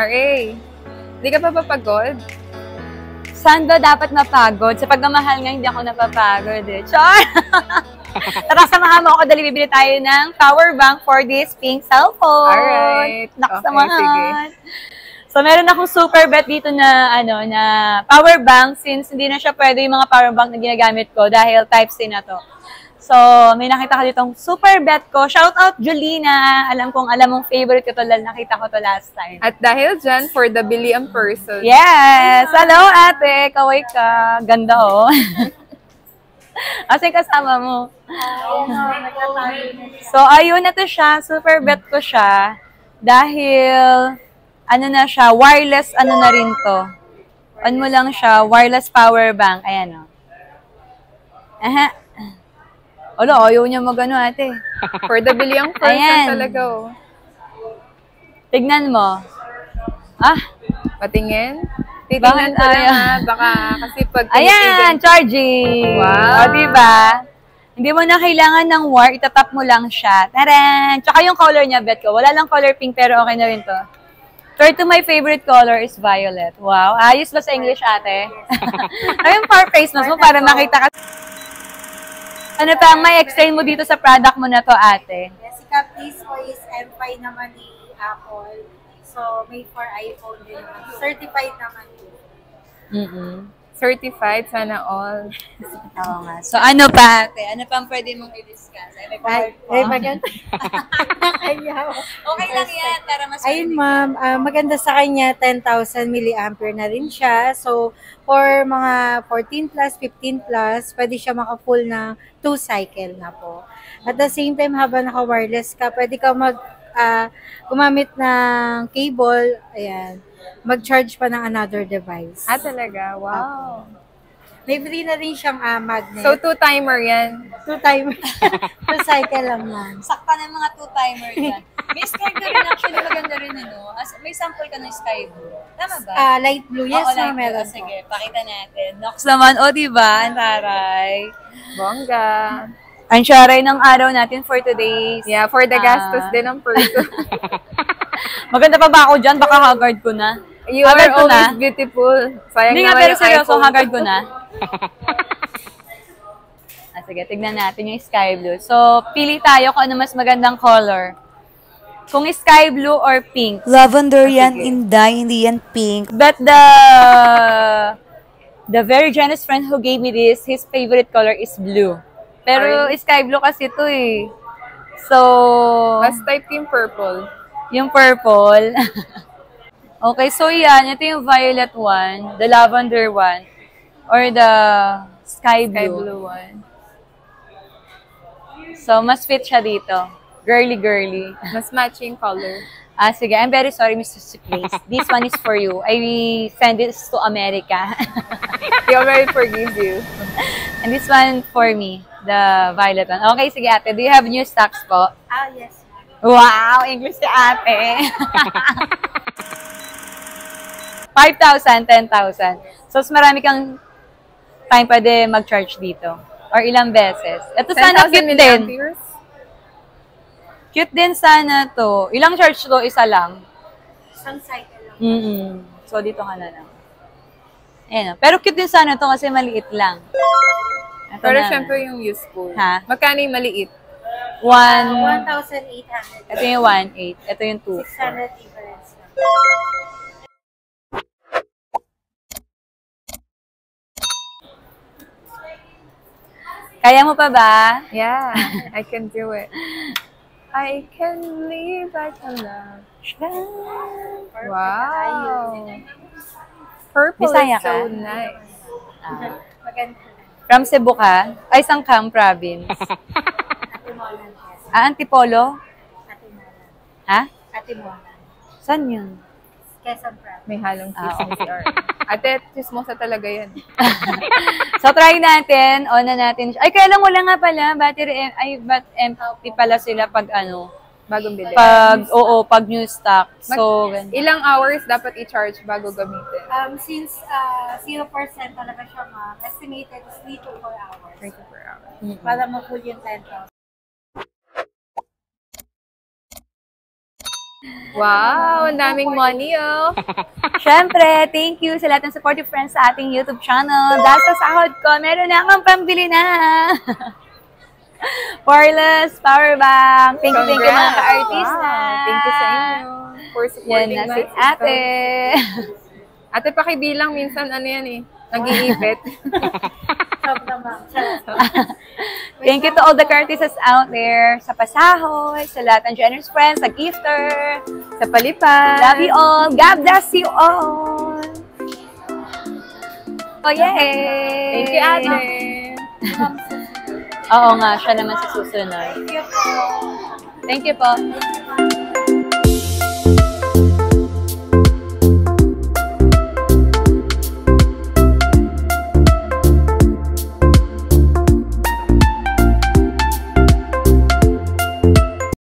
Aray, hindi ka pa papagod? Saan ba dapat mapagod? Sa pagmamahal nga, hindi ako napapagod eh. Char! Tara, samahan mo ako dali bibili tayo ng power bank for this pink cellphone. Alright. Naksamahan. Sige. So, meron akong super bet dito na, na power bank since hindi na siya pwede yung mga power bank na ginagamit ko dahil Type-C na to. So, may nakita ka ditong super bet ko. Shout out, Julina! Alam mong favorite ko to, nakita ko to last time. At dahil dyan, for the Billion person. Yes! Hello, ate! Kaway ka. Ganda, oh. Kasi kasama mo. So, ayun na to siya. Super bet ko siya. Dahil, na siya, wireless, na rin to. On mo lang siya, wireless power bank. Ayan, oh. Aha. Olo, ayaw niya ate. For the Billion person talaga, oh. Tignan mo. Ah? Patingin? Titingnan ko lang, ha? Baka kasi pag... Ayan, charging! Wow! O, diba? Hindi mo na kailangan ng wire, itatap mo lang siya. Taran! Tsaka yung color niya, bet ko. Wala lang color pink, pero okay na rin to. Third to my favorite color is violet. Wow! Ayos ba sa English, ate? Ayun, for face mask mo, para makita ka. Ano pa ang may explain mo dito sa product mo na to, ate? Yes, si Caprice po is M5 naman ni Apple. So, made for iPhone din naman. Certified naman po. Certified, sana all. Oo nga. So, ano pa, ate? Ano pa ang pwede mong i-discuss? Maganda. Okay lang yan, para mas... Ayun, ma'am. Maganda sa kanya, 10,000 mAh na rin siya. So, for mga 14 plus, 15 plus, pwede siya maka-full na 2 cycle na po. At the same time, habang naka-wireless ka, pwede ka gumamit ng cable, ayan, mag-charge pa ng another device. Ah, talaga? Wow. May free na rin siyang magnet. So, 2-timer yan? 2-timer. 2 cycle lang, ma'am. Sakta ng mga 2-timer yan. May sky blue rin, actually maganda rin, may sample ka ng sky blue. Tama ba? Light blue. Yes, ma'am, meron. Sige, pakita natin. Nox naman, diba? Ang taray. Bongga. Ang syaray ng araw natin for today's. Yeah, for the gastos din ng person. Maganda pa ba ako dyan? Baka haggard ko na. You are always beautiful. Sayang hindi nga, pero seryoso, haggard ko na. Sige, tignan natin yung sky blue. So, pili tayo kung ano mas magandang color. Kung sky blue or pink. Lavender yan in dye, hindi yan pink. But the very generous friend who gave me this, his favorite color is blue. Pero sky blue kasi ito eh. So, mas type yung purple. Yung purple. Okay, so yan. Ito yung violet one, the lavender one, or the sky blue one. So, mas fit siya dito. Girly. Mas matching color. Sige. I'm very sorry, Mr. Place. This one is for you. I will send this to America. He already forgives you. And this one for me, the violet one. Okay, sige ate. Do you have new stocks po? Yes. Wow! English si ate. 5,000, 10,000. So, marami kang time pwede mag-charge dito. Or ilang beses. Ito sana cute din. Cute din sana to. Ilang charge to? Isa lang. Isang cycle lang. So, dito ka na lang. Ayan. Pero cute din sana to kasi maliit lang. Ito pero na. syempre yung useful. Ha? Magkano yung maliit? 1,800. Ito yung 1,800. Ito yung 2,400. 600 difference lang. Kaya mo pa ba? Yeah, I can do it. I can live, I can love. Wow. Purple Bisaya is so ka? nice. Maganda. From Cebu ka? Ay, Sangkang province. Atimolan. Antipolo? Atimolan. Ha? Atimolan. Saan yun? Quezon Province. May halong chismis si Art. Ate, chismosa talaga yan. So, try natin. On na natin. Ay, kaya lang wala nga pala. Battery, empty pala sila pag Bagong bili. Pag new stock. So, ilang hours dapat i-charge bago gamitin? Since 0% talaga siya, ma'am, estimated is 3 to 4 hours. 3 to 4 hours. Para ma-full yung 10,000. Wow, ang daming money, oh. Siyempre, thank you sa lahat ng supportive friends sa ating YouTube channel. Dahil sa sahod ko, meron na akong pambili na. Wireless power bank. Thank you mga Congrats. ka-artista. Wow, thank you sa inyo for Yan supporting na my si sister. ate. Ate, pakibilang minsan ano yan eh. Nag-iipit. Thank you to all the artistas out there. Sa pasahoy, sa lahat ng generous friends, sa gifter. Sa palipad. Love you all. God bless you all. Oh, yay! Thank you, ate. Oo nga, siya naman sa susunod. Thank you po.